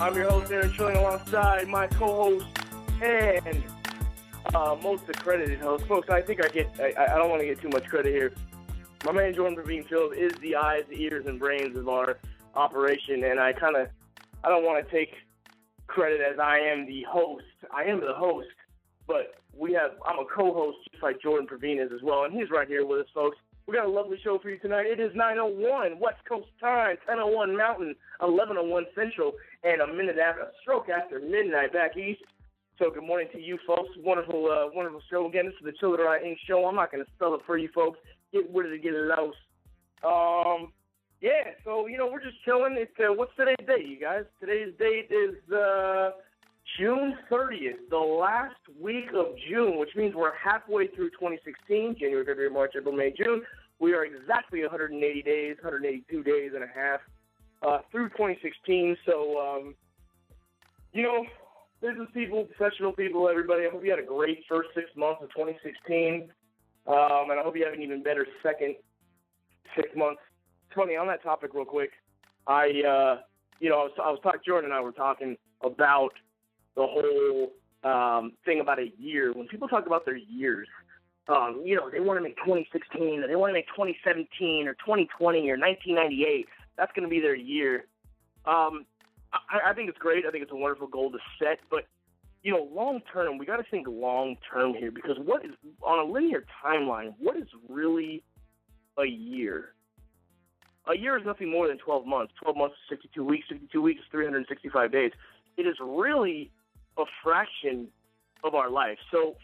I'm your host, Aaron Trilling, alongside my co-host and most accredited host. Folks, I think I don't want to get too much credit here. My man Jordan Pravin is the eyes, the ears, and brains of our operation, and I don't want to take credit as I am the host. I am the host, but I'm a co-host just like Jordan Pravin is as well, and he's right here with us, folks. We got a lovely show for you tonight. It is 9:01 West Coast time, 10:01 Mountain, 11:01 Central, and a stroke after midnight back east. So good morning to you folks. Wonderful show again. This is the Chelladurai Inc. show. I'm not going to spell it for you folks. Get ready to get lost. Yeah. So we're just chilling. It's what's today's date, you guys? Today's date is June 30th, the last week of June, which means we're halfway through 2016. January, February, March, April, May, June. We are exactly 180 days, 182 days and a half through 2016. So, business people, professional people, everybody, I hope you had a great first 6 months of 2016. And I hope you have an even better second 6 months. It's funny, on that topic real quick, I was talking, Jordan and I were talking about the whole thing about a year. When people talk about their years, they want to make 2016, or they want to make 2017, or 2020, or 1998. That's going to be their year. I think it's great. I think it's a wonderful goal to set. But, long term, we got to think long term here, because what is, on a linear timeline, what is really a year? A year is nothing more than 12 months. 12 months is 62 weeks. 62 weeks is 365 days. It is really a fraction of our life. So,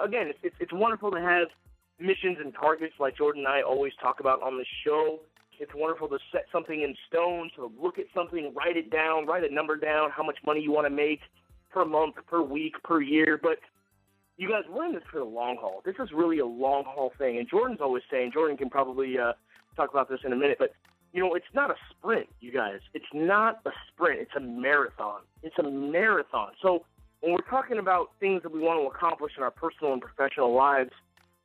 again, it's wonderful to have missions and targets like Jordan and I always talk about on the show. It's wonderful to set something in stone, to look at something, write it down, write a number down, how much money you want to make per month, per week, per year. But you guys, we're in this for the long haul. This is really a long haul thing. And Jordan's always saying, Jordan can probably talk about this in a minute, but it's not a sprint, you guys. It's not a sprint. It's a marathon. It's a marathon. So when we're talking about things that we want to accomplish in our personal and professional lives,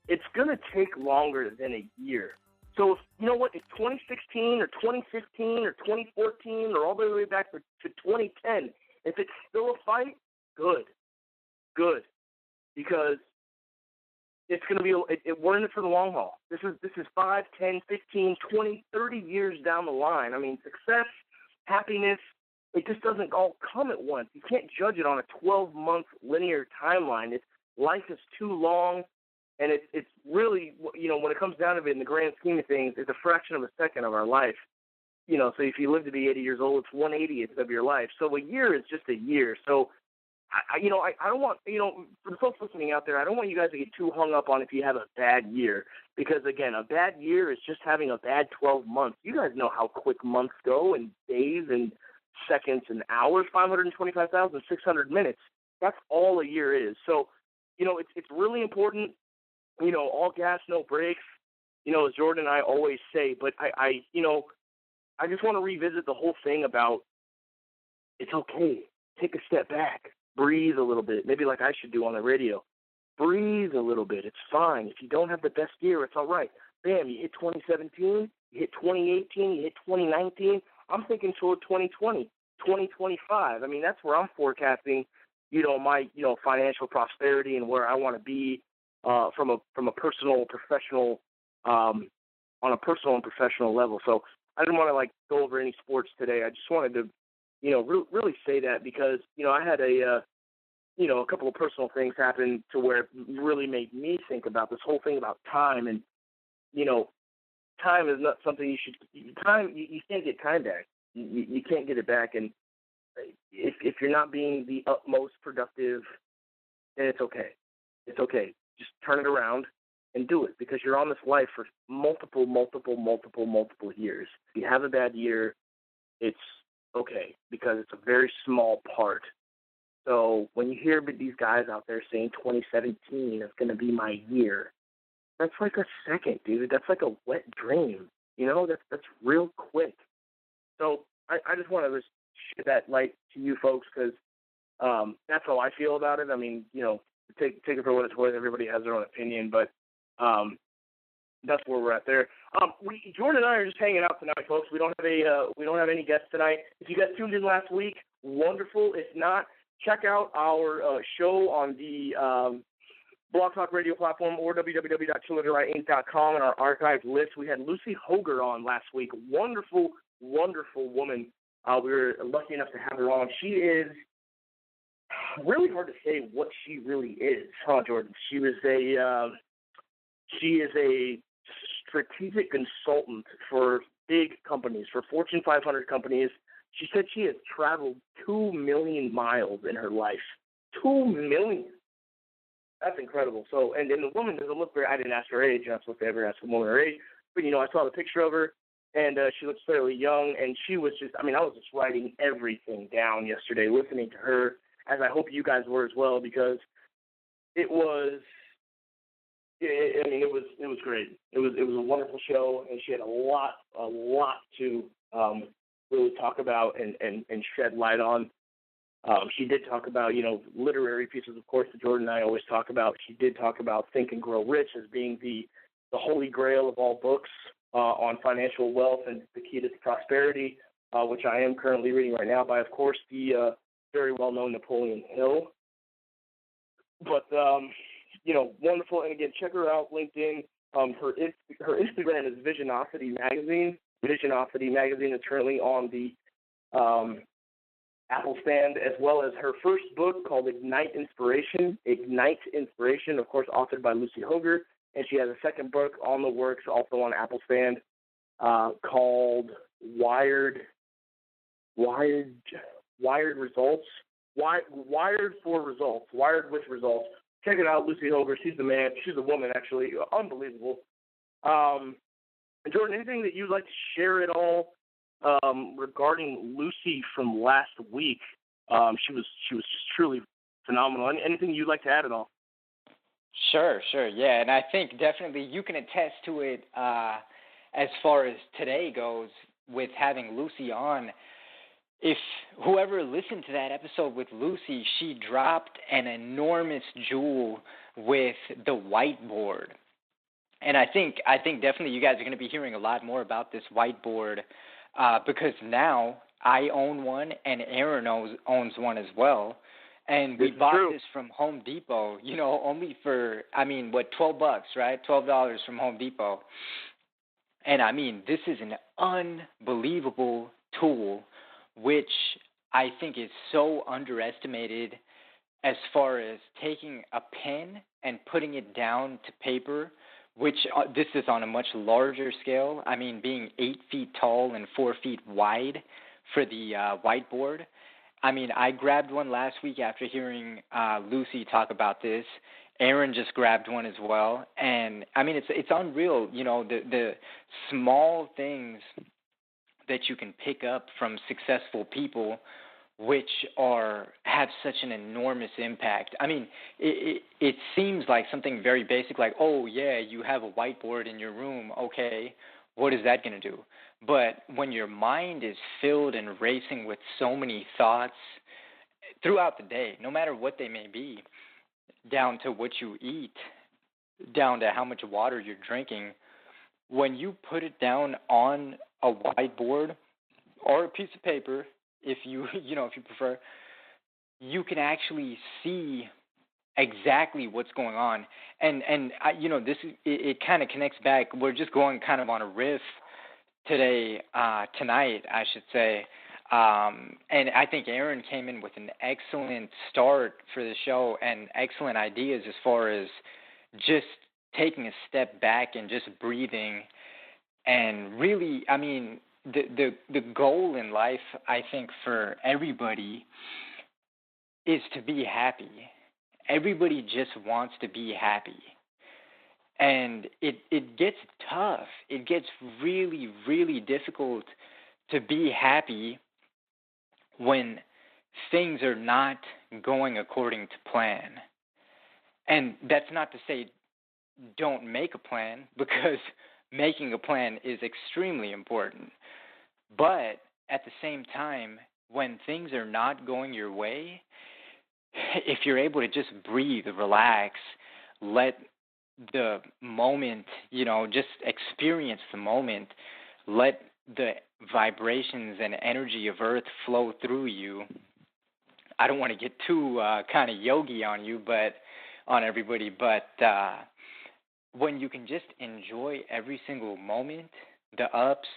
it's going to take longer than a year. So if 2016 or 2015 or 2014 or all the way back to 2010, if it's still a fight, good. Because it's going to be, we're in it for the long haul. This is 5, 10, 15, 20, 30 years down the line. I mean, success, happiness, it just doesn't all come at once. You can't judge it on a 12-month linear timeline. Life is too long, and it's really, when it comes down to it in the grand scheme of things, it's a fraction of a second of our life. So if you live to be 80 years old, it's 1/80th of your life. So a year is just a year. So I don't want, for the folks listening out there, I don't want you guys to get too hung up on if you have a bad year, because again, a bad year is just having a bad 12 months. You guys know how quick months go, and days and seconds and hours, 525,600 minutes. That's all a year is. So, it's really important, all gas, no brakes, as Jordan and I always say, but I just want to revisit the whole thing about it's okay. Take a step back. Breathe a little bit, maybe like I should do on the radio. Breathe a little bit. It's fine. If you don't have the best year, it's all right. Bam, you hit 2017, you hit 2018, you hit 2019. I'm thinking toward 2020, 2025. I mean, that's where I'm forecasting, my, financial prosperity and where I want to be from a personal, professional, on a personal and professional level. So I didn't want to go over any sports today. I just wanted to really say that because, I had a couple of personal things happen to where it really made me think about this whole thing about time. And, time is not something you can't get time back. You can't get it back. And if you're not being the utmost productive, then it's okay. It's okay. Just turn it around and do it, because you're on this life for multiple years. If you have a bad year, it's okay, because it's a very small part. So when you hear these guys out there saying 2017 is going to be my year, that's like a second, dude. That's like a wet dream. That's real quick. So I just want to shed that light to you folks, because that's how I feel about it. I mean, take it for what it's worth. Everybody has their own opinion, but That's where we're at there. Jordan and I are just hanging out tonight, folks. We don't have any guests tonight. If you guys tuned in last week, wonderful. If not, check out our show on the Blog Talk Radio platform or www.ChelladuraiInc.com and our archived list. We had Lucy Hoger on last week. Wonderful, wonderful woman. We were lucky enough to have her on. She is really hard to say what she really is, huh, Jordan? She is a strategic consultant for big companies, for Fortune 500 companies. She said she has traveled 2 million miles in her life. 2 million. That's incredible. So, and the woman doesn't look very, I didn't ask her age. I'm not supposed to ever ask a woman her age. But, I saw the picture of her, and she looks fairly young. And she was just, I was just writing everything down yesterday, listening to her, as I hope you guys were as well, because it was great. It was a wonderful show, and she had a lot to really talk about and shed light on. She did talk about, literary pieces, of course, that Jordan and I always talk about. She did talk about Think and Grow Rich as being the holy grail of all books on financial wealth and the key to prosperity, which I am currently reading right now by, of course, the very well-known Napoleon Hill. But wonderful. And again, check her out, LinkedIn. Her Instagram is Visionosity Magazine. Visionosity Magazine is currently on the Apple stand, as well as her first book called Ignite Inspiration. Ignite Inspiration, of course, authored by Lucy Hoger. And she has a second book on the works, also on Apple stand, called Wired Results. Wired for Results. Wired with Results. Check it out, Lucy Hoger. She's the man. She's a woman, actually. Unbelievable. Jordan, anything that you'd like to share at all regarding Lucy from last week? She was just truly phenomenal. Anything you'd like to add at all? Sure, yeah. And I think definitely you can attest to it as far as today goes with having Lucy on. If whoever listened to that episode with Lucy, she dropped an enormous jewel with the whiteboard. And I think definitely you guys are going to be hearing a lot more about this whiteboard because now I own one and Aaron owns one as well. And we bought this from Home Depot, only for, $12, right? $12 from Home Depot. And this is an unbelievable tool, which I think is so underestimated as far as taking a pen and putting it down to paper, which this is on a much larger scale. Being 8 feet tall and 4 feet wide for the whiteboard. I grabbed one last week after hearing Lucy talk about this. Aaron just grabbed one as well. And, it's unreal, the small things that you can pick up from successful people which have such an enormous impact. It seems like something very basic, like, oh, yeah, you have a whiteboard in your room. Okay, what is that going to do? But when your mind is filled and racing with so many thoughts throughout the day, no matter what they may be, down to what you eat, down to how much water you're drinking, when you put it down on a whiteboard or a piece of paper, if you prefer, you can actually see exactly what's going on. And this it kind of connects back. We're just going kind of on a riff tonight, I should say. And I think Aaron came in with an excellent start for the show and excellent ideas as far as just taking a step back and just breathing. And really, the goal in life, I think, for everybody is to be happy. Everybody just wants to be happy. And it gets tough. It gets really, really difficult to be happy when things are not going according to plan. And that's not to say don't make a plan, because making a plan is extremely important. But at the same time, when things are not going your way, if you're able to just breathe, relax, let the moment, just experience the moment. Let the vibrations and energy of Earth flow through you. I don't want to get too kind of yogi on you, but on everybody, but when you can just enjoy every single moment, the ups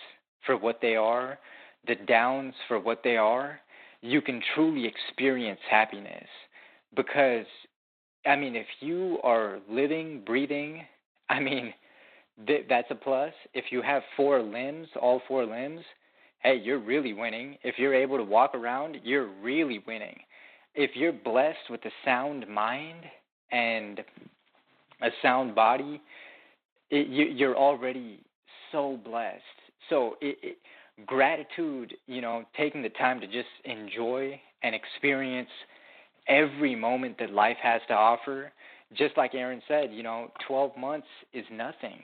for what they are, the downs for what they are, you can truly experience happiness. Because, if you are living, breathing, that's a plus. If you have all four limbs, hey, you're really winning. If you're able to walk around, you're really winning. If you're blessed with a sound mind and a sound body, you're already so blessed. So gratitude, taking the time to just enjoy and experience every moment that life has to offer. Just like Aaron said, 12 months is nothing.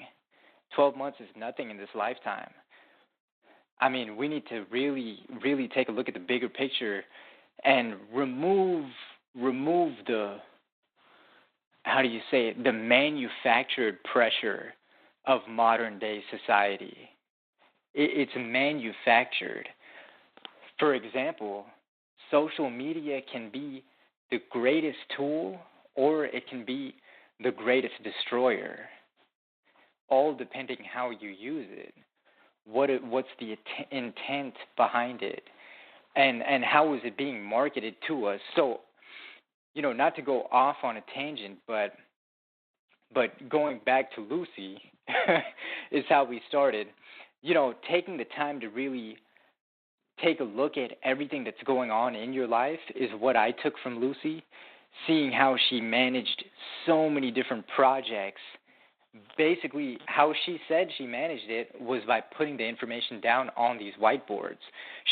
12 months is nothing in this lifetime. We need to really, really take a look at the bigger picture and remove the, the manufactured pressure of modern day society. It's manufactured. For example, social media can be the greatest tool or it can be the greatest destroyer, all depending how you use it. What's the intent behind it, and how is it being marketed to us? So, not to go off on a tangent, but going back to Lucy is how we started. Taking the time to really take a look at everything that's going on in your life is what I took from Lucy, seeing how she managed so many different projects. Basically, how she said she managed it was by putting the information down on these whiteboards.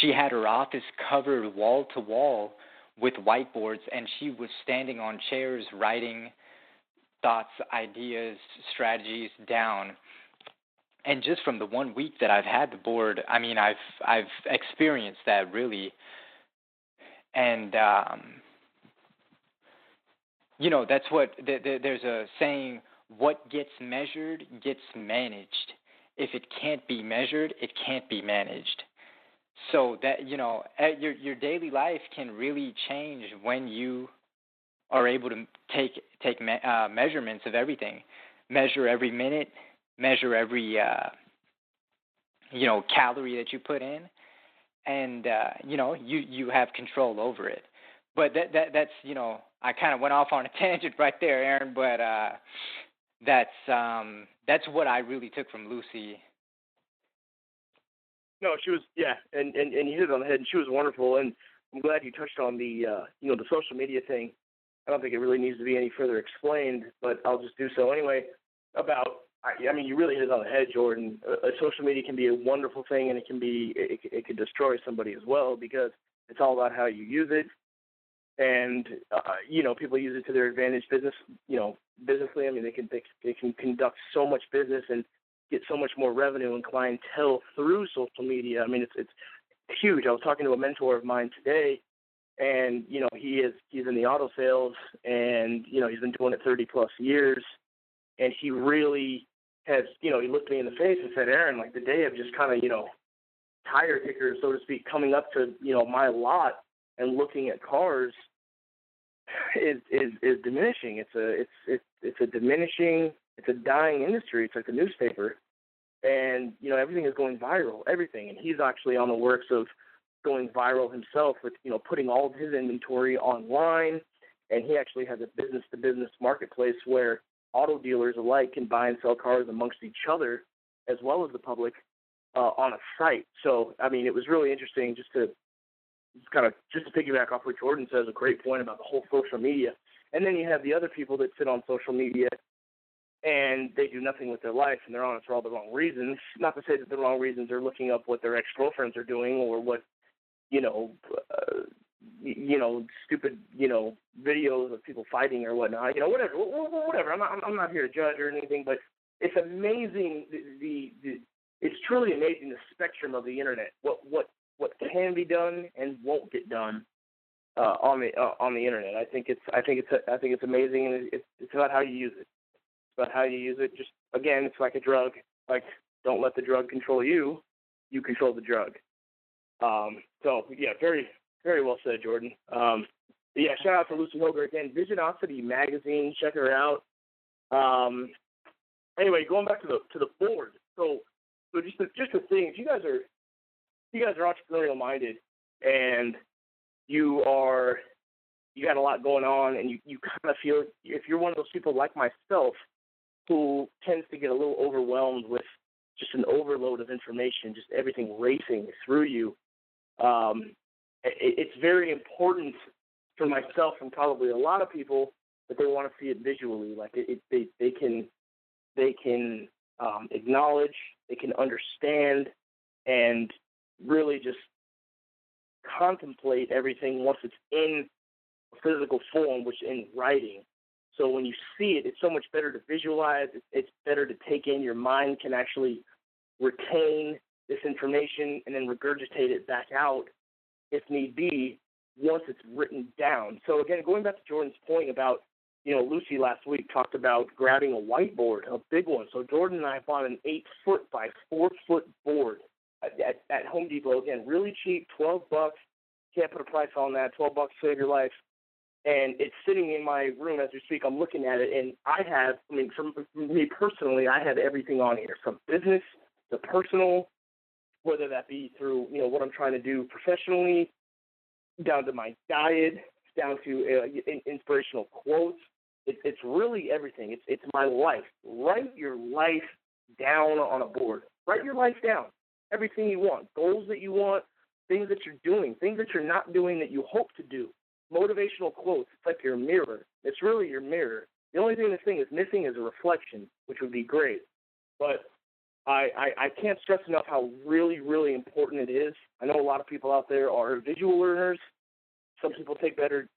She had her office covered wall to wall with whiteboards, and she was standing on chairs writing thoughts, ideas, strategies down. And just from the 1 week that I've had the board, I've experienced that really. And that's what there's a saying: what gets measured gets managed. If it can't be measured, it can't be managed. So that your daily life can really change when you are able to take measurements of everything, measure every minute, measure every calorie that you put in, and you have control over it. But that's I kind of went off on a tangent right there, Aaron. But that's what I really took from Lucy. No, she was, and you hit it on the head, and she was wonderful, and I'm glad you touched on the the social media thing. I don't think it really needs to be any further explained, but I'll just do so anyway. You really hit it on the head, Jordan. Social media can be a wonderful thing, and it can destroy somebody as well, because it's all about how you use it. And people use it to their advantage, businessly. They can conduct so much business and get so much more revenue and clientele through social media. It's huge. I was talking to a mentor of mine today, and he's in the auto sales, and he's been doing it 30 plus years, and he really has he looked me in the face and said, Aaron, like the day of just kind of tire kickers, so to speak, coming up to my lot and looking at cars is diminishing. It's a diminishing. It's a dying industry. It's like the newspaper, and everything is going viral. Everything, and he's actually on the works of going viral himself with putting all of his inventory online, and he actually has a business-to-business marketplace where auto dealers alike can buy and sell cars amongst each other as well as the public on a site. So it was really interesting just to piggyback off what Jordan says, a great point about the whole social media. And then you have the other people that sit on social media and they do nothing with their life, and they're on it for all the wrong reasons. Not to say that the wrong reasons are looking up what their ex-girlfriends are doing or what, stupid, videos of people fighting or whatnot. Whatever. I'm not here to judge or anything, but it's amazing. It's truly amazing the spectrum of the internet. What can be done and won't get done on the internet. I think it's amazing, and it's about how you use it. about how you use it. Just, again, it's like a drug. Like, don't let the drug control you. You control the drug. So, yeah, very, very well said, Jordan. Yeah, shout out to Lucy Hoger again. Visionosity magazine, check her out. Anyway, going back to the board. So just the thing, if you guys are entrepreneurial minded and you got a lot going on, and you kind of feel, if you're one of those people like myself who tends to get a little overwhelmed with just an overload of information, just everything racing through you, it's very important for myself and probably a lot of people that they want to see it visually. Like they can acknowledge, they can understand, and really just contemplate everything once it's in physical form, which is in writing. So when you see it, it's so much better to visualize. It's better to take in. Your mind can actually retain this information and then regurgitate it back out if need be once it's written down. So again, going back to Jordan's point about, Lucy last week talked about grabbing a whiteboard, a big one. So Jordan and I bought an 8-foot by 4-foot board at Home Depot. Again, really cheap, $12. Can't put a price on that. $12 save your life. And it's sitting in my room as we speak. I'm looking at it, and for me personally, I have everything on here, from business to personal, whether that be through, what I'm trying to do professionally, down to my diet, down to inspirational quotes. It's really everything. It's my life. Write your life down on a board. Write your life down. Everything you want, goals that you want, things that you're doing, things that you're not doing that you hope to do. Motivational quotes. It's like your mirror. It's really your mirror. The only thing this thing is missing is a reflection, which would be great. But I can't stress enough how really, really important it is. I know a lot of people out there are visual learners. Some people take better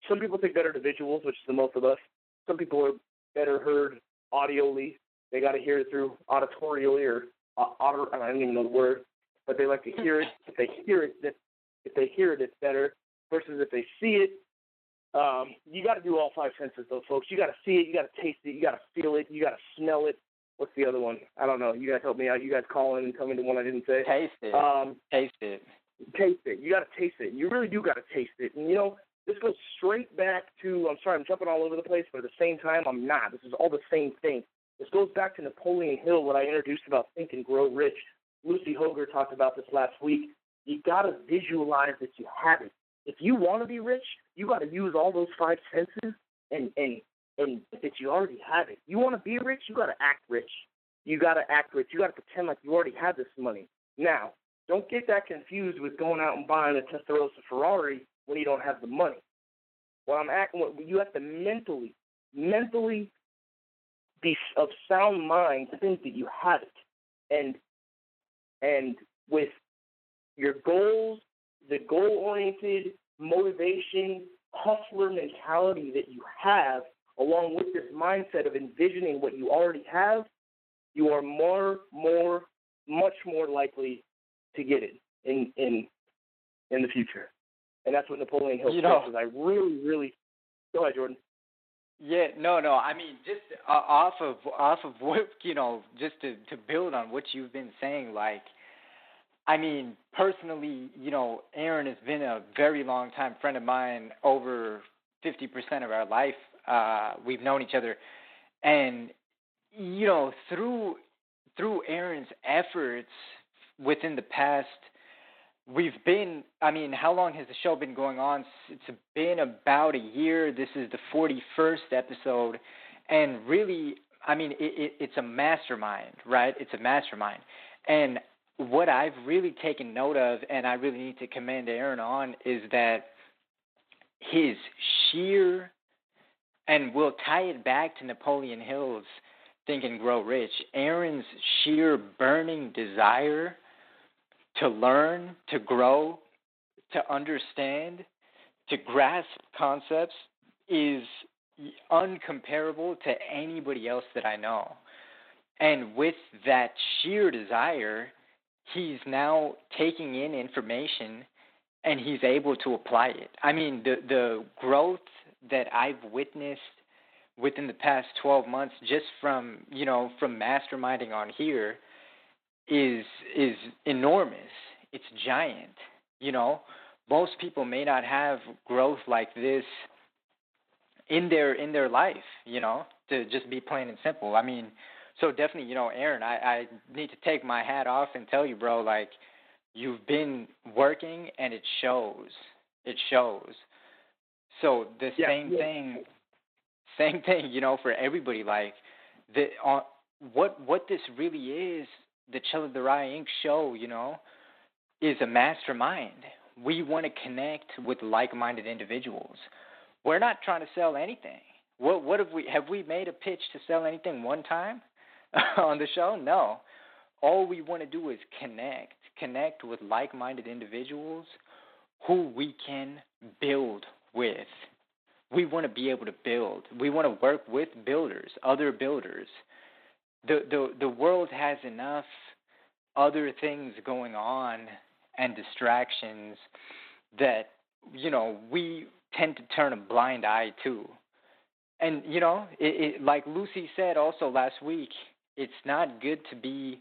to visuals, which is the most of us. Some people are better heard audially. They got to hear it through auditorially or I don't even know the word, but they like to hear it. If they hear it, it's better. Versus if they see it, you got to do all 5 senses, though, folks. You got to see it, you got to taste it, you got to feel it, you got to smell it. What's the other one? I don't know. You guys help me out. You guys call in and tell me the one I didn't say. Taste it. Taste it. Taste it. You got to taste it. You really do got to taste it. And, this goes straight back to, I'm sorry, I'm jumping all over the place, but at the same time, I'm not. This is all the same thing. This goes back to Napoleon Hill, what I introduced about Think and Grow Rich. Lucy Hoger talked about this last week. You got to visualize that you have it. If you want to be rich, you got to use all those 5 senses and that you already have it. You want to be rich, you got to act rich. You got to act rich. You got to pretend like you already have this money. Now, don't get that confused with going out and buying a Testarossa Ferrari when you don't have the money. You have to mentally be of sound mind to think that you have it. And with your goals, the goal-oriented motivation, hustler mentality that you have, along with this mindset of envisioning what you already have, you are much more likely to get it in the future. And that's what Napoleon Hill says. I really, really – go ahead, Jordan. Yeah, no. I mean, just off of what, just to build on what you've been saying, like, I mean, personally, Aaron has been a very long time friend of mine, over 50% of our life. We've known each other. And, through Aaron's efforts within the past, how long has the show been going on? It's been about a year. This is the 41st episode. And really, it's a mastermind, right? It's a mastermind. And what I've really taken note of, and I really need to commend Aaron on, is that his sheer, and we'll tie it back to Napoleon Hill's Think and Grow Rich, Aaron's sheer burning desire to learn, to grow, to understand, to grasp concepts is uncomparable to anybody else that I know. And with that sheer desire, he's now taking in information and he's able to apply it. I mean, the growth that I've witnessed within the past 12 months just from, from masterminding on here is enormous. It's giant. Most people may not have growth like this in their life, to just be plain and simple. I mean, so definitely, Aaron, I need to take my hat off and tell you, bro, like, you've been working and it shows. It shows. So the same thing, for everybody. Like, what this really is, the Chelladurai Inc. show, is a mastermind. We want to connect with like-minded individuals. We're not trying to sell anything. What have we made a pitch to sell anything one time on the show? No. All we want to do is connect with like-minded individuals who we can build with. We want to be able to build. We want to work with builders, other builders. The world has enough other things going on and distractions that, we tend to turn a blind eye to. And, like Lucy said also last week, it's not good to be,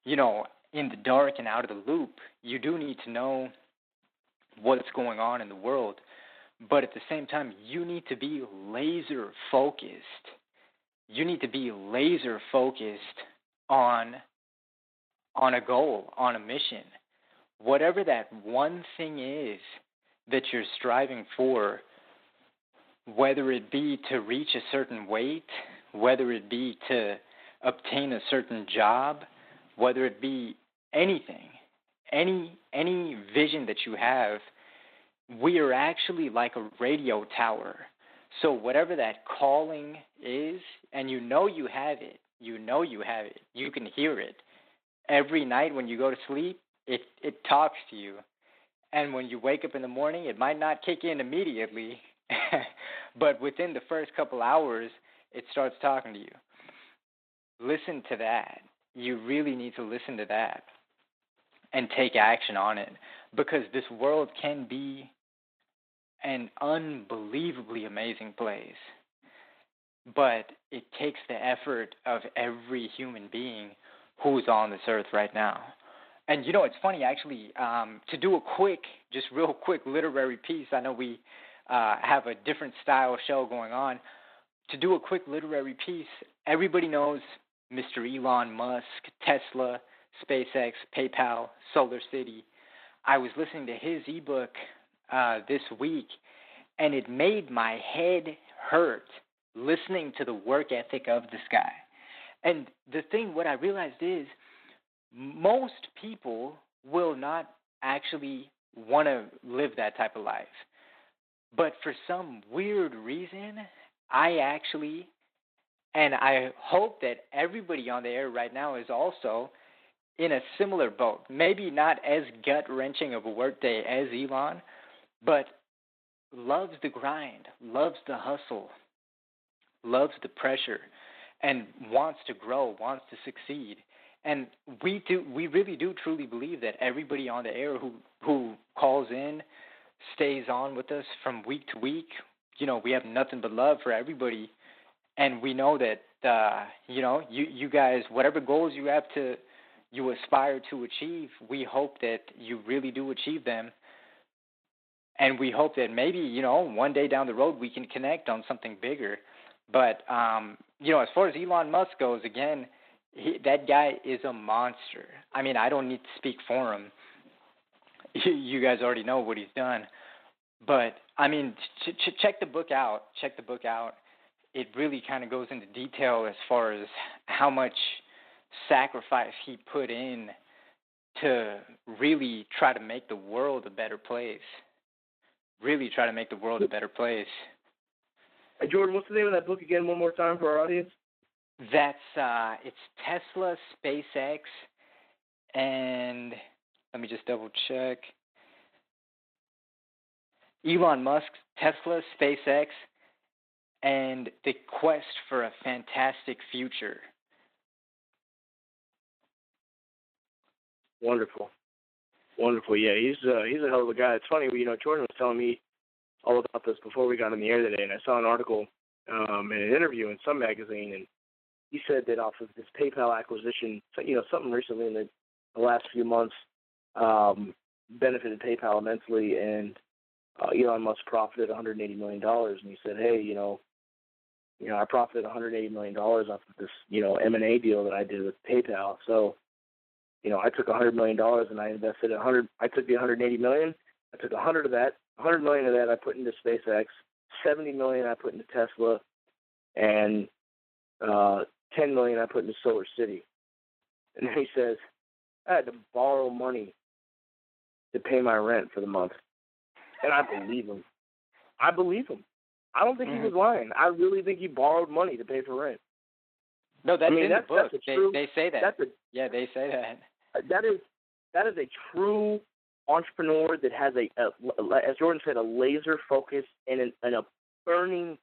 in the dark and out of the loop. You do need to know what's going on in the world. But at the same time, you need to be laser focused. You need to be laser focused on a goal, on a mission. Whatever that one thing is that you're striving for, whether it be to reach a certain weight, whether it be to obtain a certain job, whether it be anything, any vision that you have, we are actually like a radio tower. So whatever that calling is, and you have it, you can hear it. Every night when you go to sleep, it talks to you. And when you wake up in the morning, it might not kick in immediately, but within the first couple hours, it starts talking to you. Listen to that. You really need to listen to that and take action on it, because this world can be an unbelievably amazing place. But it takes the effort of every human being who's on this earth right now. And, it's funny, actually, to do real quick literary piece. I know we have a different style show going on. To do a quick literary piece, everybody knows Mr. Elon Musk, Tesla, SpaceX, PayPal, Solar City. I was listening to his ebook this week, and it made my head hurt listening to the work ethic of this guy. And the thing, what I realized is, most people will not actually want to live that type of life. But for some weird reason, I hope that everybody on the air right now is also in a similar boat. Maybe not as gut-wrenching of a workday as Elon, but loves the grind, loves the hustle, loves the pressure, and wants to grow, wants to succeed. And we really do truly believe that everybody on the air who calls in, stays on with us from week to week. We have nothing but love for everybody, and we know that you guys, whatever goals you aspire to achieve, we hope that you really do achieve them. And we hope that maybe, one day down the road we can connect on something bigger. But, as far as Elon Musk goes, again, that guy is a monster. I mean, I don't need to speak for him. You guys already know what he's done. But, I mean, check the book out. Check the book out. It really kind of goes into detail as far as how much sacrifice he put in to really try to make the world a better place. Really try to make the world a better place. Hey, Jordan, what's the name of that book again one more time for our audience? That's, it's Tesla, SpaceX, and let me just double check. Elon Musk, Tesla, SpaceX, and the quest for a fantastic future. Wonderful. Yeah, he's a hell of a guy. It's funny, Jordan was telling me all about this before we got on the air today, and I saw an article in an interview in some magazine, and he said that off of this PayPal acquisition, something recently in the last few months benefited PayPal immensely, and Elon Musk profited $180 million, and he said, hey, I profited $180 million off of this, M&A deal that I did with PayPal. So, I took $100 million and I invested I took the $180 million. I took $100 million of that I put into SpaceX, $70 million I put into Tesla, and $10 million I put into Solar City. And then he says, I had to borrow money to pay my rent for the month. And I believe him. I don't think he was lying. I really think he borrowed money to pay for rent. No, that's in the book. True, they say that. They say that. That is a true entrepreneur that has as Jordan said, a laser focus and a burning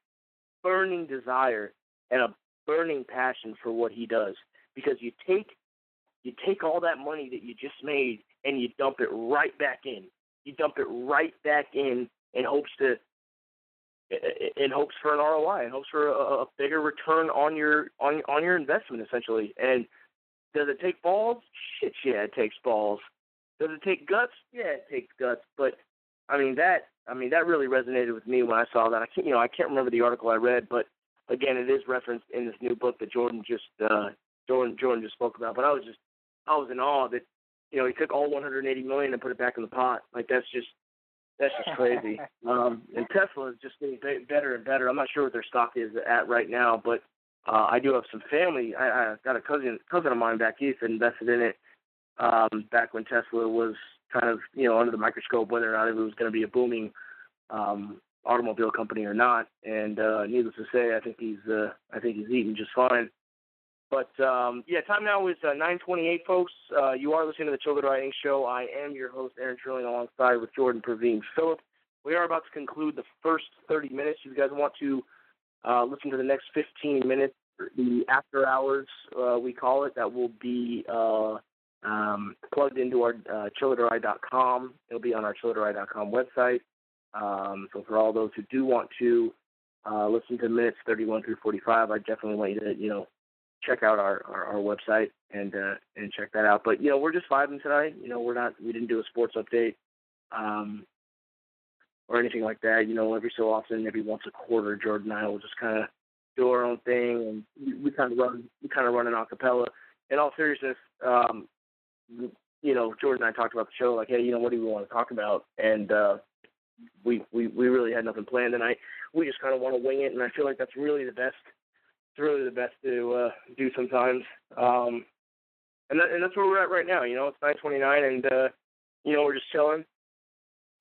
desire and a burning passion for what he does. Because you take all that money that you just made and you dump it right back in. You dump it right back in hopes for an ROI, in hopes for a bigger return on your investment, essentially. And does it take balls? Shit, yeah, it takes balls. Does it take guts? Yeah, it takes guts. But that really resonated with me when I saw that. I can't remember the article I read, but again, it is referenced in this new book that Jordan just spoke about. But I was in awe that he took all $180 million and put it back in the pot. Like that's just crazy. And Tesla is just getting better and better. I'm not sure what their stock is at right now, but I do have some family. I got a cousin of mine back east that invested in it back when Tesla was kind of under the microscope, whether or not it was going to be a booming automobile company or not. And needless to say, I think he's eating just fine. But, time now is 9:28, folks. You are listening to the Chelladurai Inc. show. I am your host, Aaron Trilling, alongside with Jordan, Pravin, Phillip. We are about to conclude the first 30 minutes. If you guys want to listen to the next 15 minutes, the after hours, we call it, that will be plugged into our Chelladurai.com. It'll be on our Chelladurai.com website. So for all those who do want to listen to minutes 31 through 45, I definitely want you to, check out our website and check that out. But we're just vibing tonight. We didn't do a sports update or anything like that. Every so often, maybe once a quarter, Jordan and I will just kind of do our own thing, and we kind of run an acapella. In all seriousness, Jordan and I talked about the show, like, hey, what do we want to talk about? And we really had nothing planned tonight. We just kind of want to wing it, and I feel like that's really the best. It's really the best to do sometimes, and that's where we're at right now. It's 9:29, and we're just chilling.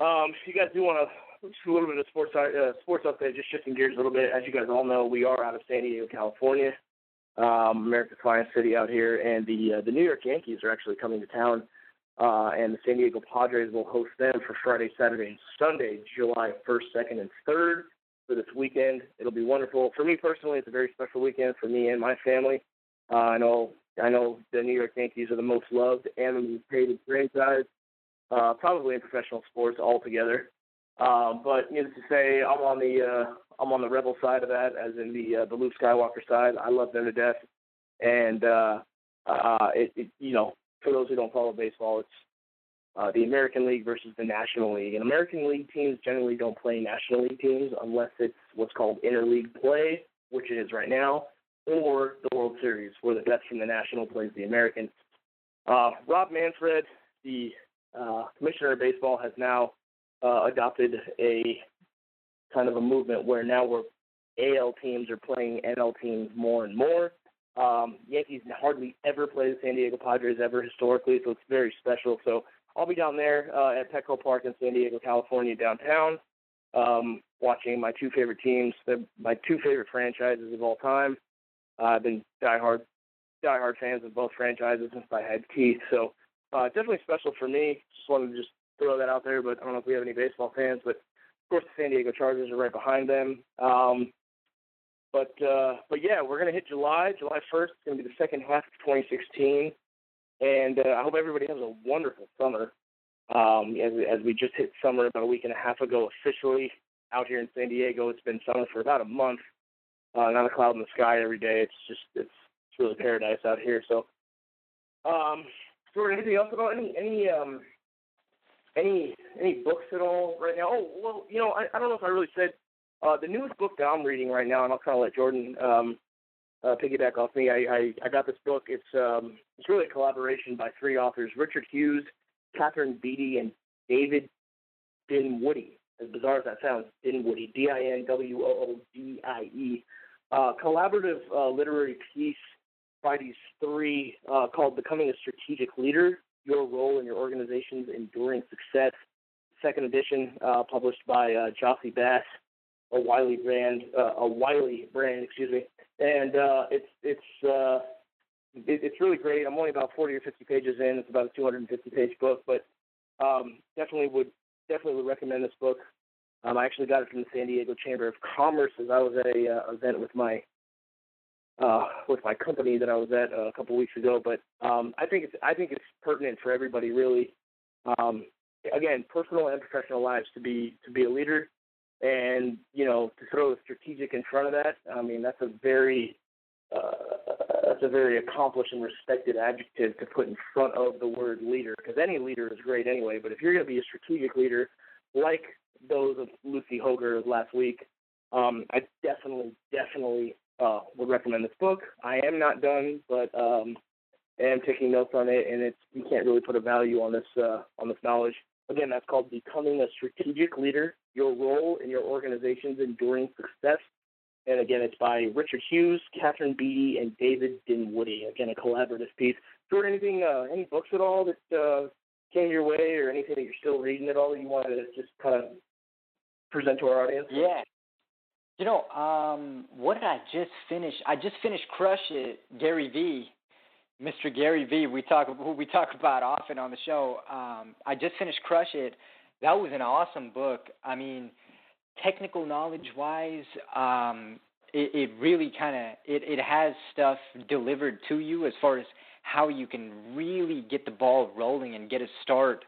If you guys do want to do a little bit of sports update, just shifting gears a little bit. As you guys all know, we are out of San Diego, California, America's finest city out here, and the New York Yankees are actually coming to town, and the San Diego Padres will host them for Friday, Saturday, and Sunday, July 1st, 2nd, and 3rd. For this weekend. It'll be wonderful. For me personally, it's a very special weekend for me and my family. I know the New York Yankees are the most loved and the most hated franchise, probably in professional sports altogether. But needless to say, I'm on the rebel side of that, as in the Luke Skywalker side. I love them to death. And for those who don't follow baseball, it's the American League versus the National League. And American League teams generally don't play National League teams unless it's what's called interleague play, which it is right now, or the World Series, where the best from the National plays the American. Rob Manfred, the commissioner of baseball, has now adopted a kind of a movement where now AL teams are playing NL teams more and more. Yankees hardly ever play the San Diego Padres ever historically, so it's very special. So I'll be down there at Petco Park in San Diego, California, downtown, watching my two favorite teams, my two favorite franchises of all time. I've been diehard fans of both franchises since I had teeth, so definitely special for me. Just wanted to throw that out there, but I don't know if we have any baseball fans, but of course the San Diego Chargers are right behind them. But yeah, we're going to hit July 1st. It's going to be the second half of 2016. And I hope everybody has a wonderful summer. As we just hit summer about a week and a half ago officially out here in San Diego. It's been summer for about a month. not a cloud in the sky every day. It's really paradise out here. So, Stuart, anything else at all? Any books at all right now? Oh, well, I don't know if I really said the newest book that I'm reading right now, and I'll kind of let Jordan piggyback off me. I got this book. It's really a collaboration by 3 authors: Richard Hughes, Catherine Beatty, and David Dinwoodie. As bizarre as that sounds, Dinwoodie, Dinwoodie. Collaborative literary piece by these 3 called "Becoming a Strategic Leader: Your Role in Your Organization's Enduring Success." Second edition, published by Jossie Bass, a Wiley brand, excuse me. And it's really great. I'm only about 40 or 50 pages in. It's about a 250-page book, but definitely would recommend this book. I actually got it from the San Diego Chamber of Commerce as I was at a event with my company that I was at a couple weeks ago. But I think it's pertinent for everybody, really. Again, personal and professional lives, to be a leader, and to throw the strategic in front of that. I mean, that's a very accomplished and respected adjective to put in front of the word leader, because any leader is great anyway. But if you're going to be a strategic leader, like those of Lucy Hoger last week, I definitely would recommend this book. I am not done, but am taking notes on it, and you can't really put a value on this knowledge. Again, that's called Becoming a Strategic Leader: Your Role in Your Organization's Enduring Success. And again, it's by Richard Hughes, Catherine Beatty, and David Dinwoodie. Again, a collaborative piece. Stuart, any books at all that came your way, or anything that you're still reading at all that you wanted to just kind of present to our audience? Yeah. What did I just finish? I just finished Crush It, Gary V. Mr. Gary V, who we talk about often on the show. I just finished Crush It. That was an awesome book. I mean, technical knowledge-wise, it really it has stuff delivered to you as far as how you can really get the ball rolling and get a start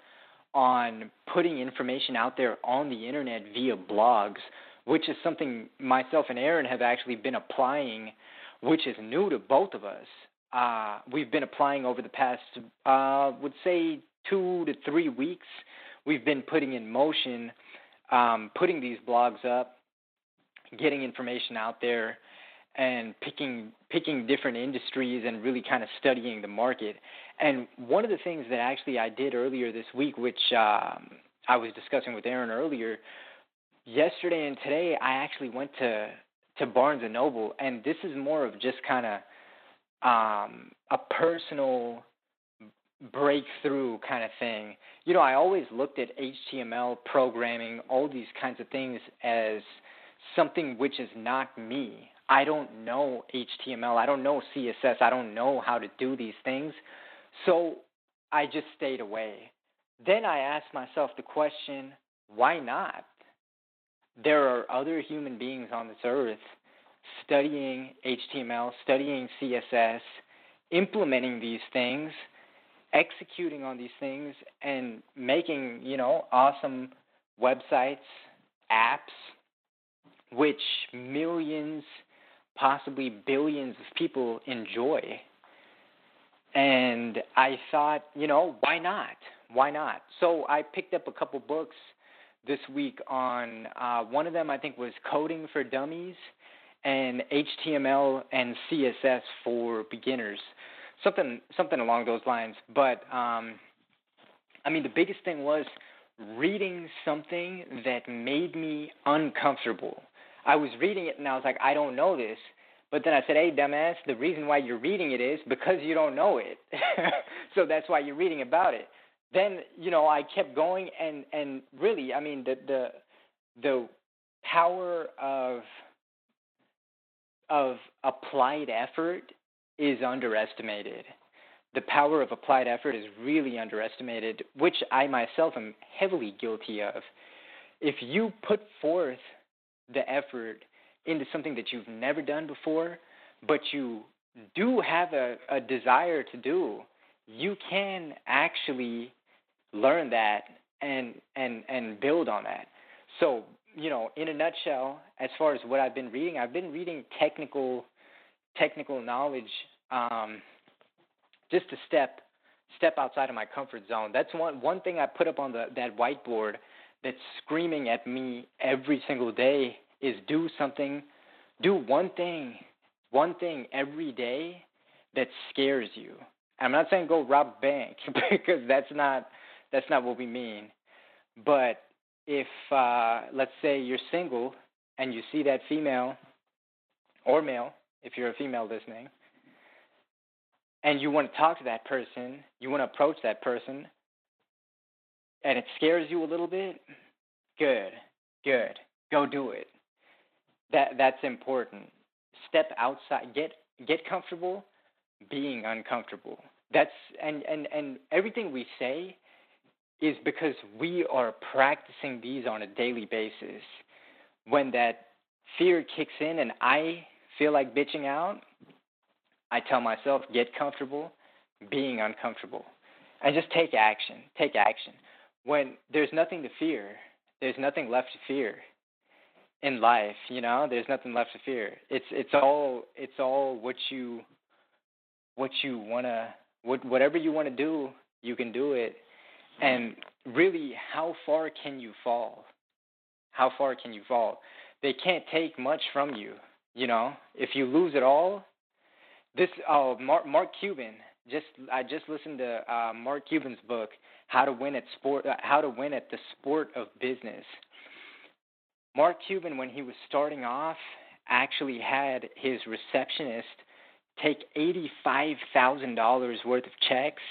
on putting information out there on the internet via blogs, which is something myself and Aaron have actually been applying, which is new to both of us. We've been applying over the past, would say 2 to 3 weeks. We've been putting in motion, putting these blogs up, getting information out there, and picking different industries and really kind of studying the market. And one of the things that actually I did earlier this week, which I was discussing with Aaron earlier, yesterday and today I actually went to Barnes & Noble, and this is more of just kind of a personal breakthrough kind of thing. I always looked at HTML, programming, all these kinds of things as something which is not me. I don't know HTML. I don't know CSS. I don't know how to do these things. So I just stayed away. Then I asked myself the question, why not? There are other human beings on this earth studying HTML, studying CSS, implementing these things, executing on these things, and making, awesome websites, apps, which millions, possibly billions of people enjoy. And I thought, why not? Why not? So I picked up a couple books this week on, one of them I think was Coding for Dummies and HTML and CSS for Beginners, something along those lines. But, the biggest thing was reading something that made me uncomfortable. I was reading it and I was like, I don't know this. But then I said, hey, dumbass, the reason why you're reading it is because you don't know it. So that's why you're reading about it. Then, I kept going, and really, the power of applied effort is underestimated. The power of applied effort is really underestimated, which I myself am heavily guilty of. If you put forth the effort into something that you've never done before, but you do have a desire to do, you can actually learn that and build on that. So, in a nutshell, as far as what I've been reading technical knowledge, just to step outside of my comfort zone. That's one thing I put up on that whiteboard that's screaming at me every single day is do one thing every day that scares you. I'm not saying go rob a bank because that's not what we mean. But if let's say you're single and you see that female or male, if you're a female listening, and you want to talk to that person, you want to approach that person, and it scares you a little bit, good, go do it. That's important. Step outside, get comfortable being uncomfortable. That's and everything we say is because we are practicing these on a daily basis. When that fear kicks in and I feel like bitching out, I tell myself, get comfortable being uncomfortable. And just take action. Take action. When there's nothing to fear, there's nothing left to fear in life, you know? There's nothing left to fear. It's all what you wanna whatever you want to do, you can do it. And really, how far can you fall? How far can you fall? They can't take much from you, you know? If you lose it all, Mark Cuban. I just listened to Mark Cuban's book, How to Win at the Sport of Business. Mark Cuban, when he was starting off, actually had his receptionist take $85,000 worth of checks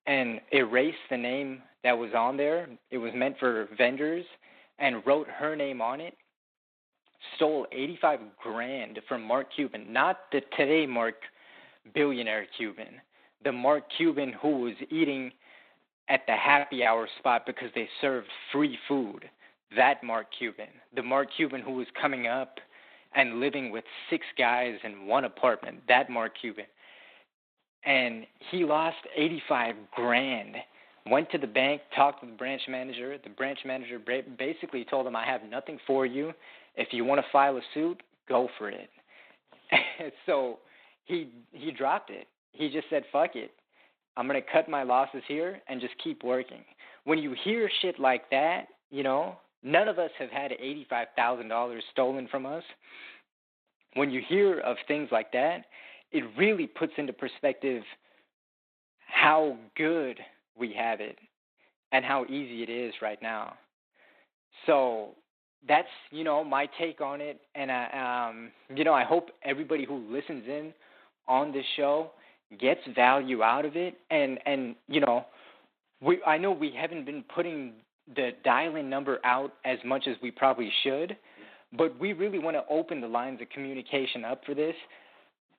and erase the name that was on there. It was meant for vendors, and wrote her name on it. Stole $85,000 from Mark Cuban, not the today Mark billionaire Cuban, the Mark Cuban who was eating at the happy hour spot because they served free food. That Mark Cuban, the Mark Cuban who was coming up and living with 6 guys in one apartment, that Mark Cuban. And he lost $85,000. Went to the bank, talked to the branch manager. The branch manager basically told him, I have nothing for you. If you want to file a suit, go for it. So he dropped it. He just said, fuck it. I'm going to cut my losses here and just keep working. When you hear shit like that, you know, none of us have had $85,000 stolen from us. When you hear of things like that, it really puts into perspective how good we have it and how easy it is right now. So that's, you know, my take on it. And, I hope everybody who listens in on this show gets value out of it. And you know, I know we haven't been putting the dial-in number out as much as we probably should, but we really want to open the lines of communication up for this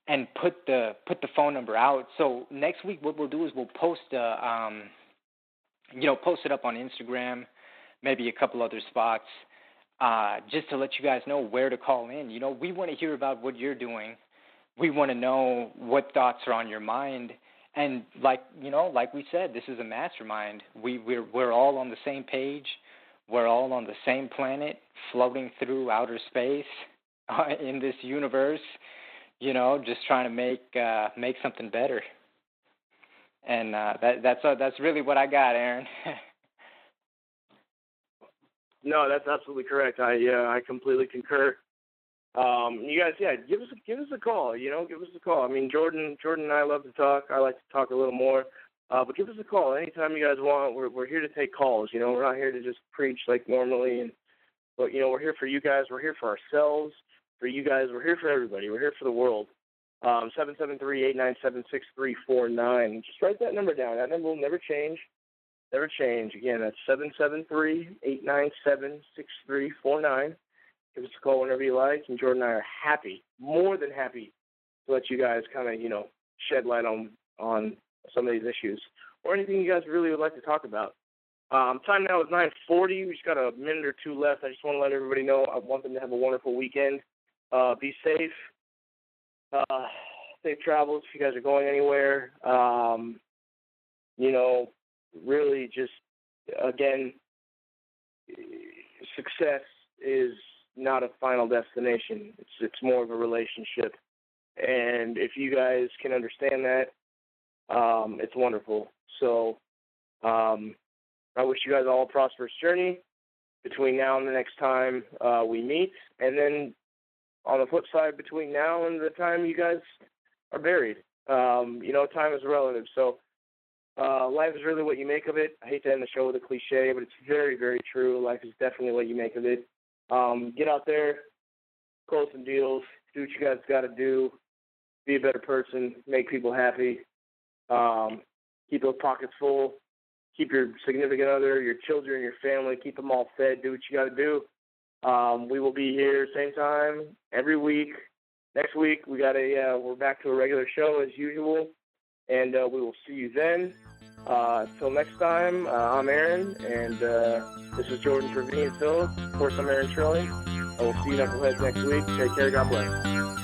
and put the phone number out. So next week, what we'll do is we'll post it up on Instagram, maybe a couple other spots, just to let you guys know where to call in. You know, we want to hear about what you're doing. We want to know what thoughts are on your mind. And like we said, this is a mastermind. We're all on the same page. We're all on the same planet, floating through outer space in this universe. You know, just trying to make something better. And that's really what I got, Aaron. No, that's absolutely correct. I completely concur. You guys, give us a call. You know, give us a call. I mean, Jordan and I love to talk. I like to talk a little more. But give us a call anytime you guys want. We're here to take calls. You know, we're not here to just preach like normally. But you know, we're here for you guys. We're here for ourselves. For you guys, we're here for everybody. We're here for the world. 773-897-6349. Just write that number down. That number will never change. Never change. Again, that's 773-897-6349. Give us a call whenever you like. And Jordan and I are happy, more than happy, to let you guys kind of, you know, shed light on some of these issues or anything you guys really would like to talk about. Time now is 9:40. We just got a minute or two left. I just want to let everybody know I want them to have a wonderful weekend. Be safe. Safe travels if you guys are going anywhere. You know, really just, again, success is not a final destination. It's more of a relationship. And if you guys can understand that, it's wonderful. So I wish you guys all a prosperous journey between now and the next time we meet. And then on the flip side, between now and the time you guys are buried, time is relative. So life is really what you make of it. I hate to end the show with a cliche, but it's very, very true. Life is definitely what you make of it. Get out there, close some deals, do what you guys got to do, be a better person, make people happy, keep those pockets full, keep your significant other, your children, your family, keep them all fed, do what you got to do. We will be here same time every week. Next week we're back to a regular show as usual, and we will see you then. Till next time, I'm Aaron, and this is Jordan Pravin. Of course, I'm Aaron Trilling. I will see you knuckleheads next week. Take care. God bless.